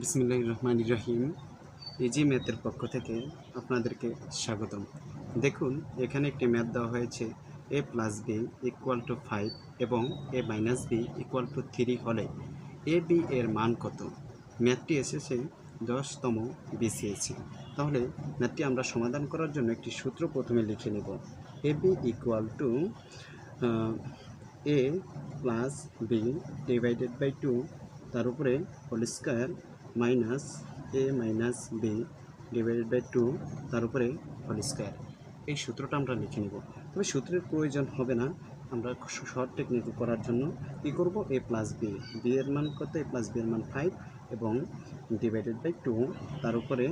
বিসমিল্লাহির রহমানির রহিম। ইজি ম্যাথের পক্ষ থেকে আপনাদেরকে স্বাগতম। দেখুন, এখানে একটি ম্যাথ দেওয়া হয়েছে a plus B equal to 5 এবং a minus B equal to 3 হলে এ বি এর মান কত। ম্যাথটি এসেছে 10তম বিসিএসে। তাহলে ম্যাথটি আমরা সমাধান করার জন্য একটি সূত্র প্রথমে লিখে নেব। A B equal to A plus B divided by 2 তার উপরে whole square minus A minus B divided by 2 তার উপরে হোল স্কয়ার। এই সূত্রটা আমরা লিখে নেব। তবে সূত্রের প্রয়োজন হবে না, আমরা শর্ট টেকনিক করার জন্য কী করব, এ প্লাস বি, বি এর মান কত, এ প্লাস বি এর মান 5 এবং ডিভাইডেড বাই 2 তার উপরে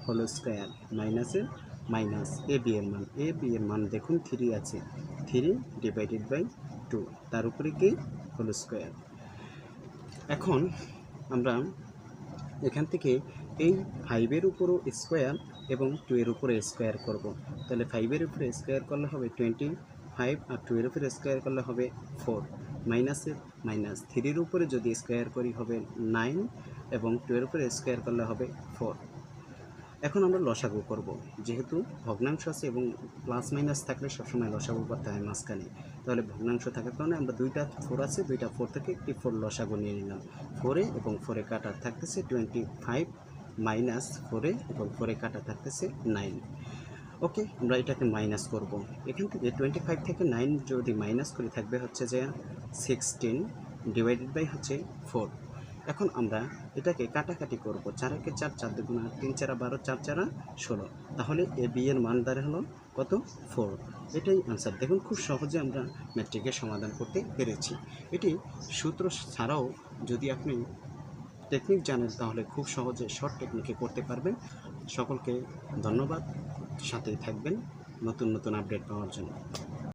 হোল স্কয়ার মাইনাসের মাইনাস এ বি এর মান, এ বি এর মান দেখুন 3 আছে, 3 ডিভাইডেড বাই 2 তার উপরে কি হোল স্কয়ার। এখন আমরা এখান থেকে এই 5-এর উপরও স্কোয়ার এবং 2-এর উপরে স্কোয়ার করব। তাহলে 5-এর উপরে স্কোয়ার করলে হবে 25 আর 2-এর উপরে স্কোয়ার করলে হবে 4, মাইনাসের মাইনাস 3-এর উপরে যদি স্কোয়ার করি হবে 9 এবং 2-এর উপরে স্কোয়ার করলে হবে 4। এখন আমরা লসাগু করব, যেহেতু ভগ্নাংশ আছে এবং প্লাস মাইনাস থাকলে সবসময় লসাগু করতে হয় মাঝখানে। তাহলে ভগ্নাংশ থাকার কারণে আমরা 2টা 4 আছে, 2টা 4 থেকে একটি 4 লসাগু নিয়ে নিলাম। 4-এ এবং 4-এ কাটা থাকতেছে 25 মাইনাস 4-এ এবং 4-এ কাটা থাকতেছে 9। ওকে, আমরা এটাকে মাইনাস করব। এখান থেকে 25 থেকে 9 যদি মাইনাস করে থাকবে হচ্ছে যে 16 ডিভাইডেড বাই হচ্ছে 4। এখন আমরা এটাকে কাটাকাটি করব, 4-একে 4, 4 দুগুণ 8, 3 4 12, 4 4 16। তাহলে এ বি এর মান দাঁড়া হলো কত, 4। এটাই আনসার। দেখুন, খুব সহজে আমরা ম্যাট্রিকের সমাধান করতে পেরেছি। এটি সূত্র ছাড়াও যদি আপনি টেকনিক জানেন তাহলে খুব সহজে শর্ট টেকনিকে করতে পারবেন। সকলকে ধন্যবাদ, সাথেই থাকবেন নতুন নতুন আপডেট পাওয়ার জন্য।